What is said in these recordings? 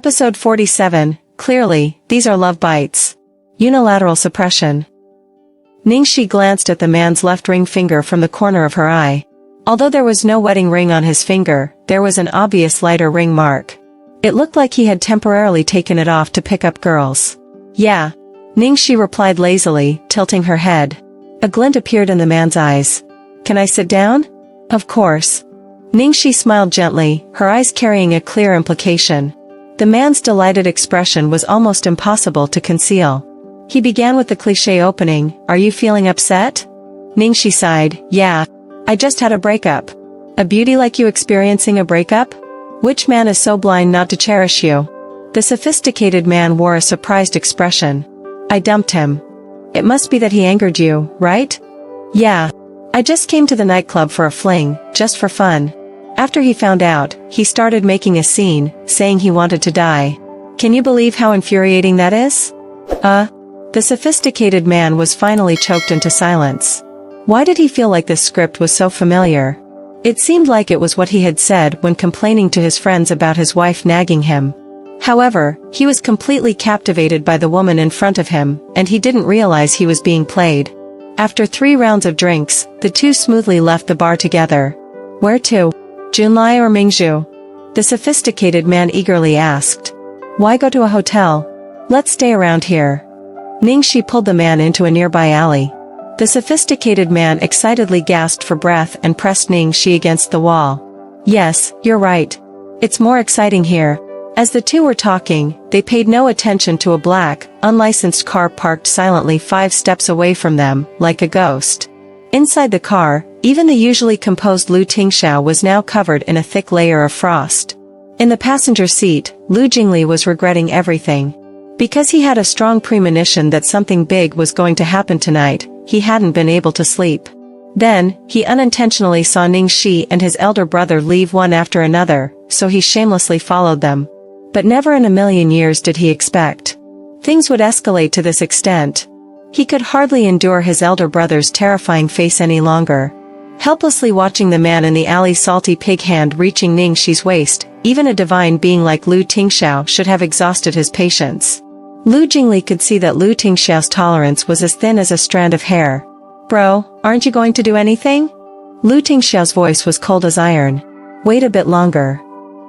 Episode 47, clearly, these are love bites. Unilateral suppression. Ningxi glanced at the man's left ring finger from the corner of her eye. Although there was no wedding ring on his finger, there was an obvious lighter ring mark. It looked like he had temporarily taken it off to pick up girls. Yeah. Ningxi replied lazily, tilting her head. A glint appeared in the man's eyes. Can I sit down? Of course. Ningxi smiled gently, her eyes carrying a clear implication. The man's delighted expression was almost impossible to conceal. He began with the cliché opening, "Are you feeling upset?" Ningxi sighed, "Yeah. I just had a breakup." "A beauty like you experiencing a breakup? Which man is so blind not to cherish you?" The sophisticated man wore a surprised expression. "I dumped him." "It must be that he angered you, right?" "Yeah. I just came to the nightclub for a fling, just for fun. After he found out, he started making a scene, saying he wanted to die. Can you believe how infuriating that is?" The sophisticated man was finally choked into silence. Why did he feel like this script was so familiar? It seemed like it was what he had said when complaining to his friends about his wife nagging him. However, he was completely captivated by the woman in front of him, and he didn't realize he was being played. After 3 rounds of drinks, the two smoothly left the bar together. "Where to? Junlai or Mingzhu?" the sophisticated man eagerly asked. "Why go to a hotel? Let's stay around here." Ningxi pulled the man into a nearby alley. The sophisticated man excitedly gasped for breath and pressed Ningxi against the wall. "Yes, you're right. It's more exciting here." As the two were talking, they paid no attention to a black, unlicensed car parked silently 5 steps away from them, like a ghost. Inside the car, even the usually composed Lu Tingxiao was now covered in a thick layer of frost. In the passenger seat, Lu Jingli was regretting everything. Because he had a strong premonition that something big was going to happen tonight, he hadn't been able to sleep. Then, he unintentionally saw Ningxi and his elder brother leave one after another, so he shamelessly followed them. But never in a million years did he expect things would escalate to this extent. He could hardly endure his elder brother's terrifying face any longer. Helplessly watching the man in the alley, salty pig hand reaching Ningxi's waist, even a divine being like Lu Tingxiao should have exhausted his patience. Lu Jingli could see that Lu Tingxiao's tolerance was as thin as a strand of hair. "Bro, aren't you going to do anything?" Lu Tingxiao's voice was cold as iron. "Wait a bit longer."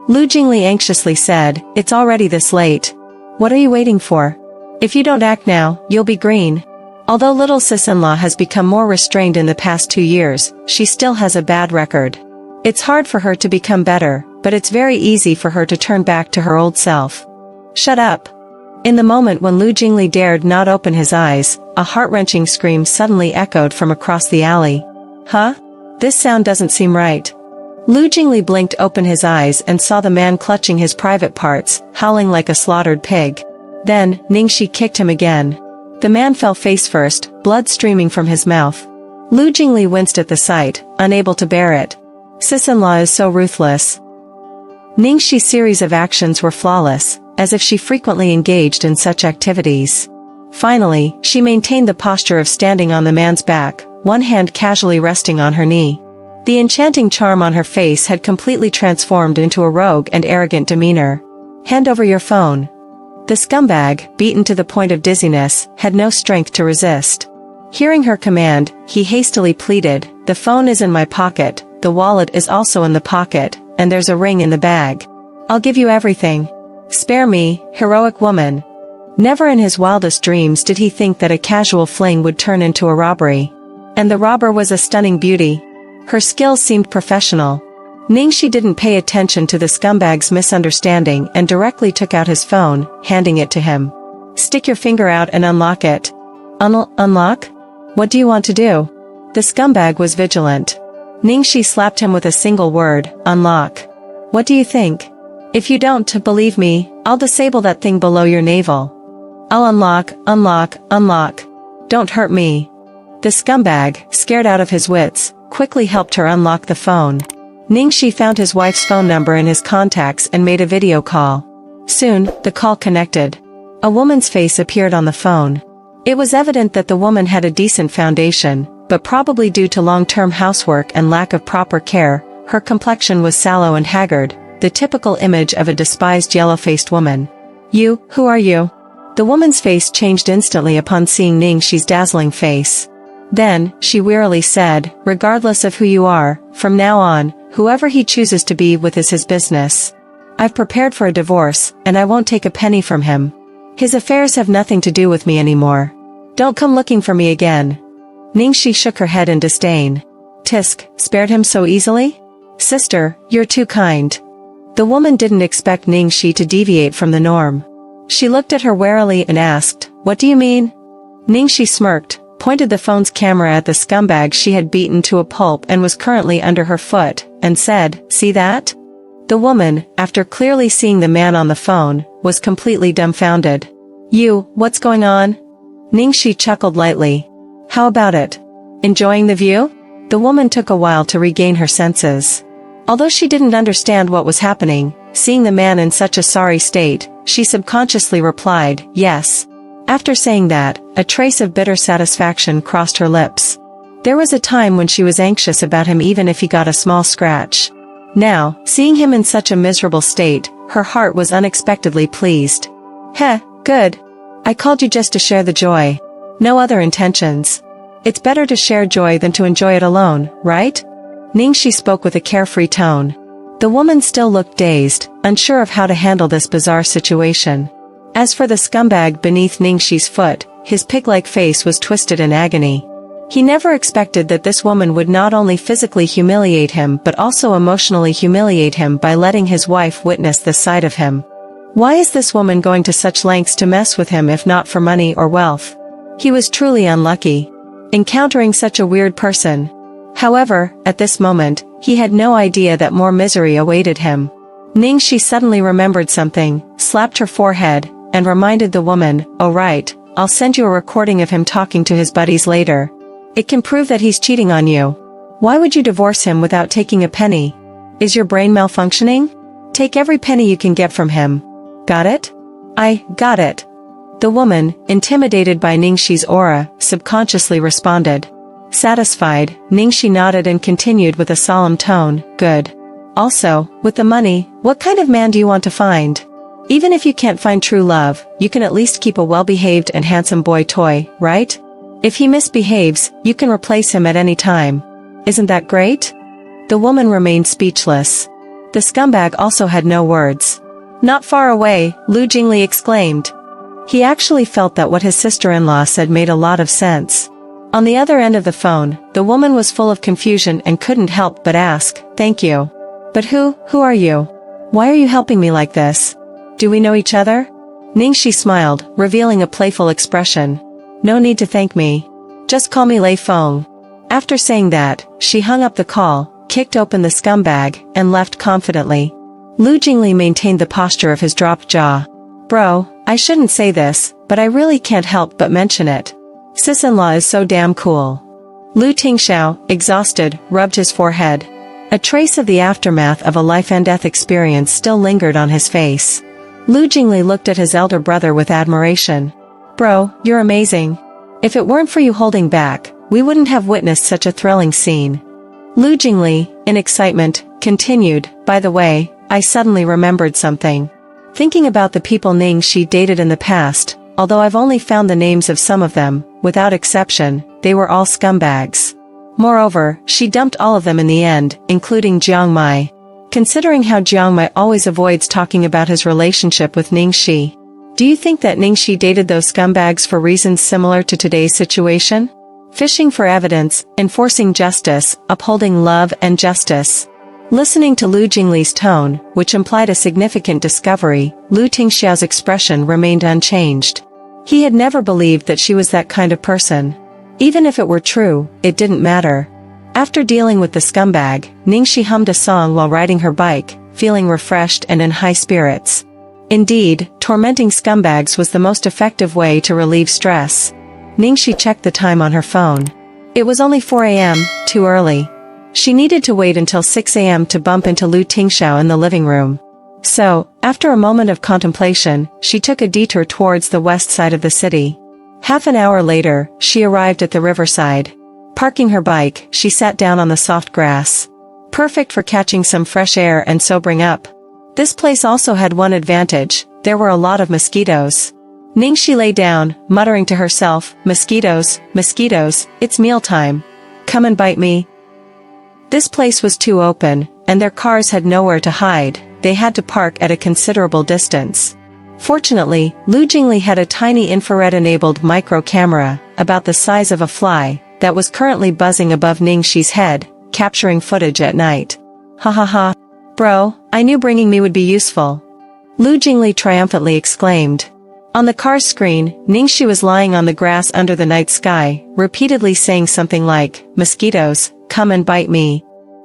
Lu Jingli anxiously said, "It's already this late. What are you waiting for? If you don't act now, you'll be green." Although little sis-in-law has become more restrained in the past 2 years, she still has a bad record. It's hard for her to become better, but it's very easy for her to turn back to her old self. "Shut up." In the moment when Lu Jingli dared not open his eyes, a heart-wrenching scream suddenly echoed from across the alley. "Huh? This sound doesn't seem right." Lu Jingli blinked open his eyes and saw the man clutching his private parts, howling like a slaughtered pig. Then, Ningxi kicked him again. The man fell face first, blood streaming from his mouth. Lu Jingli winced at the sight, unable to bear it. Sis-in-law is so ruthless. Ningxi's series of actions were flawless, as if she frequently engaged in such activities. Finally, she maintained the posture of standing on the man's back, one hand casually resting on her knee. The enchanting charm on her face had completely transformed into a rogue and arrogant demeanor. "Hand over your phone." The scumbag, beaten to the point of dizziness, had no strength to resist. Hearing her command, he hastily pleaded, "The phone is in my pocket, the wallet is also in the pocket, and there's a ring in the bag. I'll give you everything. Spare me, heroic woman." Never in his wildest dreams did he think that a casual fling would turn into a robbery. And the robber was a stunning beauty. Her skills seemed professional. Ningxi didn't pay attention to the scumbag's misunderstanding and directly took out his phone, handing it to him. "Stick your finger out and unlock it." Unlock? What do you want to do?" The scumbag was vigilant. Ningxi slapped him with a single word, "Unlock." "What do you think? If you don't believe me, I'll disable that thing below your navel." "I'll unlock. Don't hurt me." The scumbag, scared out of his wits, quickly helped her unlock the phone. Ningxi found his wife's phone number in his contacts and made a video call. Soon, the call connected. A woman's face appeared on the phone. It was evident that the woman had a decent foundation, but probably due to long-term housework and lack of proper care, her complexion was sallow and haggard, the typical image of a despised yellow-faced woman. "You, who are you?" The woman's face changed instantly upon seeing Ningxi's dazzling face. Then, she wearily said, "Regardless of who you are, from now on, whoever he chooses to be with is his business. I've prepared for a divorce, and I won't take a penny from him. His affairs have nothing to do with me anymore. Don't come looking for me again." Ningxi shook her head in disdain. "Tisk, spared him so easily? Sister, you're too kind." The woman didn't expect Ningxi to deviate from the norm. She looked at her warily and asked, "What do you mean?" Ningxi smirked, pointed the phone's camera at the scumbag she had beaten to a pulp and was currently under her foot, and said, "See that?" The woman, after clearly seeing the man on the phone, was completely dumbfounded. "You, what's going on?" Ningxi chuckled lightly. "How about it? Enjoying the view?" The woman took a while to regain her senses. Although she didn't understand what was happening, seeing the man in such a sorry state, she subconsciously replied, "Yes." After saying that, a trace of bitter satisfaction crossed her lips. There was a time when she was anxious about him even if he got a small scratch. Now, seeing him in such a miserable state, her heart was unexpectedly pleased. "Heh, good. I called you just to share the joy. No other intentions. It's better to share joy than to enjoy it alone, right?" Ningxi spoke with a carefree tone. The woman still looked dazed, unsure of how to handle this bizarre situation. As for the scumbag beneath Ningxi's foot, his pig-like face was twisted in agony. He never expected that this woman would not only physically humiliate him but also emotionally humiliate him by letting his wife witness this side of him. Why is this woman going to such lengths to mess with him if not for money or wealth? He was truly unlucky, encountering such a weird person. However, at this moment, he had no idea that more misery awaited him. Ningxi suddenly remembered something, slapped her forehead, and reminded the woman, "Oh right, I'll send you a recording of him talking to his buddies later. It can prove that he's cheating on you. Why would you divorce him without taking a penny? Is your brain malfunctioning? Take every penny you can get from him. Got it?" "I got it." The woman, intimidated by Ningxi's aura, subconsciously responded. Satisfied, Ningxi nodded and continued with a solemn tone, "Good. Also, with the money, what kind of man do you want to find? Even if you can't find true love, you can at least keep a well-behaved and handsome boy toy, right? If he misbehaves, you can replace him at any time. Isn't that great?" The woman remained speechless. The scumbag also had no words. "Not far away," Lu Jingli exclaimed. He actually felt that what his sister-in-law said made a lot of sense. On the other end of the phone, the woman was full of confusion and couldn't help but ask, "Thank you. But who are you? Why are you helping me like this? Do we know each other?" Ningxi smiled, revealing a playful expression. "No need to thank me. Just call me Lei Feng." After saying that, she hung up the call, kicked open the scumbag, and left confidently. Lu Jingli maintained the posture of his dropped jaw. "Bro, I shouldn't say this, but I really can't help but mention it. Sis-in-law is so damn cool." Lu Tingxiao, exhausted, rubbed his forehead. A trace of the aftermath of a life-and-death experience still lingered on his face. Lu Jingli looked at his elder brother with admiration. "Bro, you're amazing. If it weren't for you holding back, we wouldn't have witnessed such a thrilling scene." Lu Jingli, in excitement, continued, "By the way, I suddenly remembered something. Thinking about the people Ningxi dated in the past, although I've only found the names of some of them, without exception, they were all scumbags. Moreover, she dumped all of them in the end, including Jiong Mai. Considering how Jiong Mai always avoids talking about his relationship with Ningxi, do you think that Ningxi dated those scumbags for reasons similar to today's situation? Fishing for evidence, enforcing justice, upholding love and justice." Listening to Lu Jingli's tone, which implied a significant discovery, Lu Tingxiao's expression remained unchanged. He had never believed that she was that kind of person. Even if it were true, it didn't matter. After dealing with the scumbag, Ningxi hummed a song while riding her bike, feeling refreshed and in high spirits. Indeed, tormenting scumbags was the most effective way to relieve stress. Ningxi checked the time on her phone. It was only 4 a.m., too early. She needed to wait until 6 a.m. to bump into Lu Tingxiao in the living room. So, after a moment of contemplation, she took a detour towards the west side of the city. Half an hour later, she arrived at the riverside. Parking her bike, she sat down on the soft grass. Perfect for catching some fresh air and sobering up. This place also had one advantage: there were a lot of mosquitoes. Ningxi lay down, muttering to herself, "Mosquitoes, mosquitoes, it's mealtime. Come and bite me." This place was too open, and their cars had nowhere to hide. They had to park at a considerable distance. Fortunately, Lu Jingli had a tiny infrared-enabled micro-camera, about the size of a fly, that was currently buzzing above Ningxi's head, capturing footage at night. "Ha ha ha. Bro, I knew bringing me would be useful," Lu Jingli triumphantly exclaimed. On the car's screen, Ningxi was lying on the grass under the night sky, repeatedly saying something like, "Mosquitoes, come and bite me.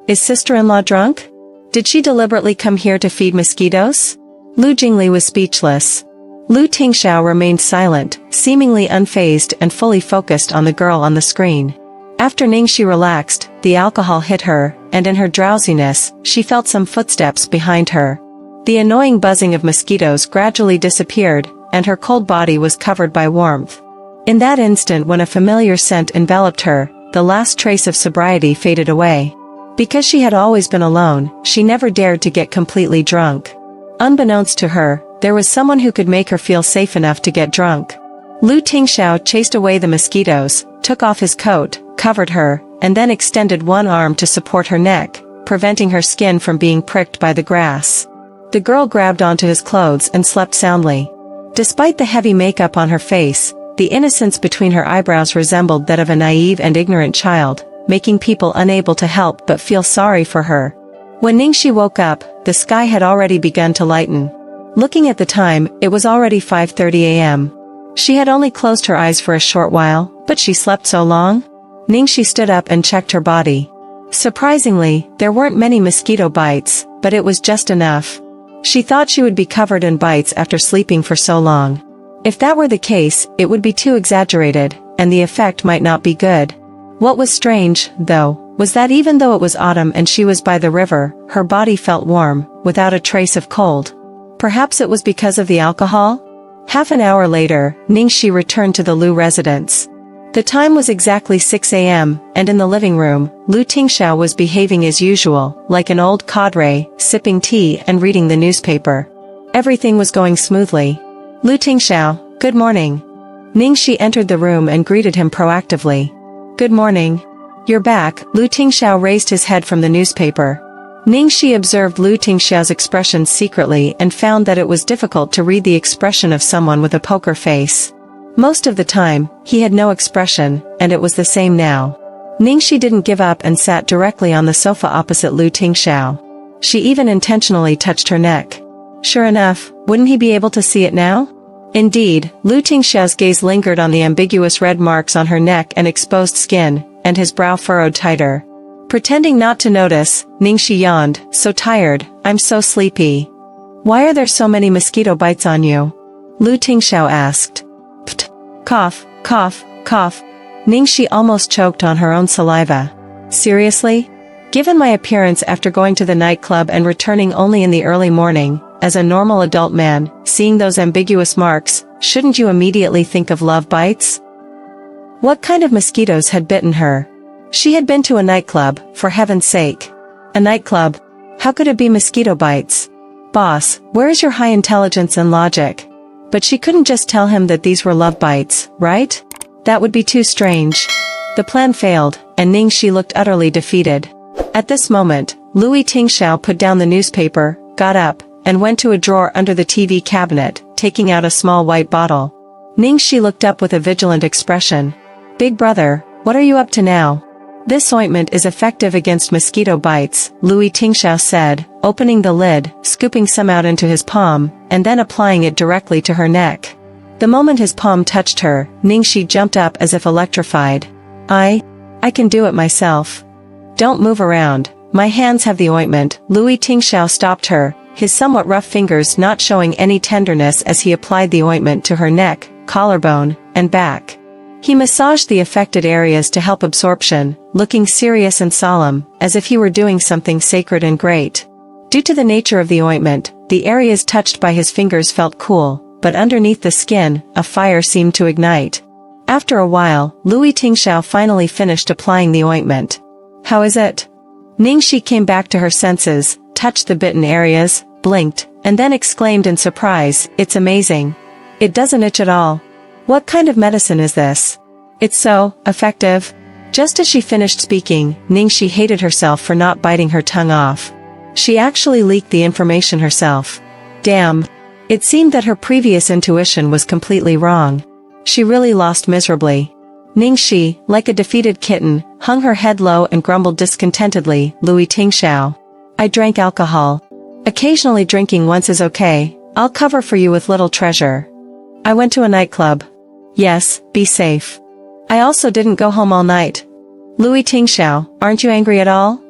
Is sister-in-law drunk? Did she deliberately come here to feed mosquitoes?" Lu Jingli was speechless. Lu Tingxiao remained silent, seemingly unfazed and fully focused on the girl on the screen. After Ningxi relaxed, the alcohol hit her, and in her drowsiness, she felt some footsteps behind her. The annoying buzzing of mosquitoes gradually disappeared, and her cold body was covered by warmth. In that instant when a familiar scent enveloped her, the last trace of sobriety faded away. Because she had always been alone, she never dared to get completely drunk. Unbeknownst to her, there was someone who could make her feel safe enough to get drunk. Lu Tingxiao chased away the mosquitoes, took off his coat, covered her, and then extended one arm to support her neck, preventing her skin from being pricked by the grass. The girl grabbed onto his clothes and slept soundly. Despite the heavy makeup on her face, the innocence between her eyebrows resembled that of a naive and ignorant child, making people unable to help but feel sorry for her. When Ningxi woke up, the sky had already begun to lighten. Looking at the time, it was already 5:30 a.m. She had only closed her eyes for a short while, but she slept so long? Ningxi stood up and checked her body. Surprisingly, there weren't many mosquito bites, but it was just enough. She thought she would be covered in bites after sleeping for so long. If that were the case, it would be too exaggerated, and the effect might not be good. What was strange, though, was that even though it was autumn and she was by the river, her body felt warm, without a trace of cold. Perhaps it was because of the alcohol? Half an hour later, Ningxi returned to the Lu residence. The time was exactly 6 a.m., and in the living room, Lu Tingxiao was behaving as usual, like an old cadre, sipping tea and reading the newspaper. Everything was going smoothly. "Lu Tingxiao, good morning." Ningxi entered the room and greeted him proactively. "Good morning. You're back." Lu Tingxiao raised his head from the newspaper. Ningxi observed Lu Tingxiao's expression secretly and found that it was difficult to read the expression of someone with a poker face. Most of the time, he had no expression, and it was the same now. Ningxi didn't give up and sat directly on the sofa opposite Lu Tingxiao. She even intentionally touched her neck. Sure enough, wouldn't he be able to see it now? Indeed, Lu Tingxiao's gaze lingered on the ambiguous red marks on her neck and exposed skin, and his brow furrowed tighter. Pretending not to notice, Ningxi yawned, "So tired, I'm so sleepy." "Why are there so many mosquito bites on you?" Lu Tingxiao asked. "Pft. Cough, cough, cough." Ningxi almost choked on her own saliva. "Seriously? Given my appearance after going to the nightclub and returning only in the early morning, as a normal adult man, seeing those ambiguous marks, shouldn't you immediately think of love bites?" What kind of mosquitoes had bitten her? She had been to a nightclub, for heaven's sake. A nightclub? How could it be mosquito bites? Boss, where is your high intelligence and logic? But she couldn't just tell him that these were love bites, right? That would be too strange. The plan failed, and Ningxi looked utterly defeated. At this moment, Lu Tingxiao put down the newspaper, got up, and went to a drawer under the TV cabinet, taking out a small white bottle. Ningxi looked up with a vigilant expression. "Big brother, what are you up to now?" "This ointment is effective against mosquito bites," Lu Tingxiao said, opening the lid, scooping some out into his palm, and then applying it directly to her neck. The moment his palm touched her, Ningxi jumped up as if electrified. I can do it myself. Don't move around, my hands have the ointment." Lu Tingxiao stopped her, his somewhat rough fingers not showing any tenderness as he applied the ointment to her neck, collarbone, and back. He massaged the affected areas to help absorption, looking serious and solemn, as if he were doing something sacred and great. Due to the nature of the ointment, the areas touched by his fingers felt cool, but underneath the skin, a fire seemed to ignite. After a while, Lu Tingxiao finally finished applying the ointment. "How is it?" Ningxi came back to her senses, touched the bitten areas, blinked, and then exclaimed in surprise, "It's amazing. It doesn't itch at all. What kind of medicine is this? It's so effective." Just as she finished speaking, Ningxi hated herself for not biting her tongue off. She actually leaked the information herself. Damn. It seemed that her previous intuition was completely wrong. She really lost miserably. Ningxi, like a defeated kitten, hung her head low and grumbled discontentedly, "Louis Tingxiao. I drank alcohol. Occasionally drinking once is okay, I'll cover for you with little treasure. I went to a nightclub. Yes, be safe. I also didn't go home all night. Louis Tingxiao, aren't you angry at all?"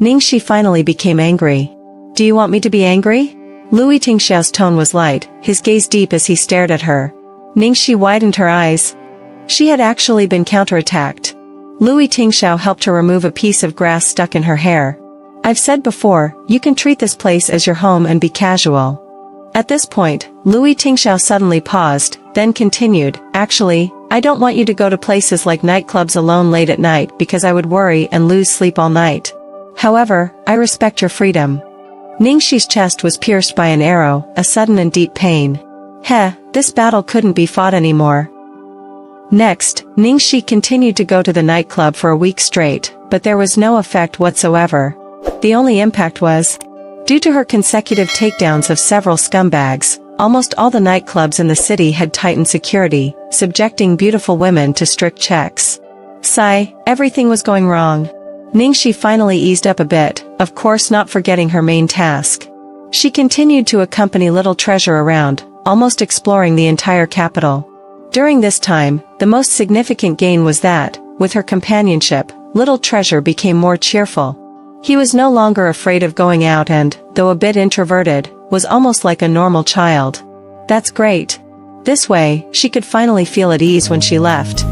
Ningxi finally became angry. "Do you want me to be angry?" Louis Tingxiao's tone was light, his gaze deep as he stared at her. Ningxi widened her eyes. She had actually been counterattacked. Louis Tingxiao helped her remove a piece of grass stuck in her hair. "I've said before, you can treat this place as your home and be casual." At this point, Louis Tingxiao suddenly paused, then continued, "Actually, I don't want you to go to places like nightclubs alone late at night because I would worry and lose sleep all night. However, I respect your freedom." Ningxi's chest was pierced by an arrow, a sudden and deep pain. This battle couldn't be fought anymore. Next, Ningxi continued to go to the nightclub for a week straight, but there was no effect whatsoever. The only impact was, due to her consecutive takedowns of several scumbags, almost all the nightclubs in the city had tightened security, subjecting beautiful women to strict checks. Sigh, everything was going wrong. Ningxi finally eased up a bit, of course not forgetting her main task. She continued to accompany Little Treasure around, almost exploring the entire capital. During this time, the most significant gain was that, with her companionship, Little Treasure became more cheerful. He was no longer afraid of going out and, though a bit introverted, was almost like a normal child. That's great. This way, she could finally feel at ease when she left.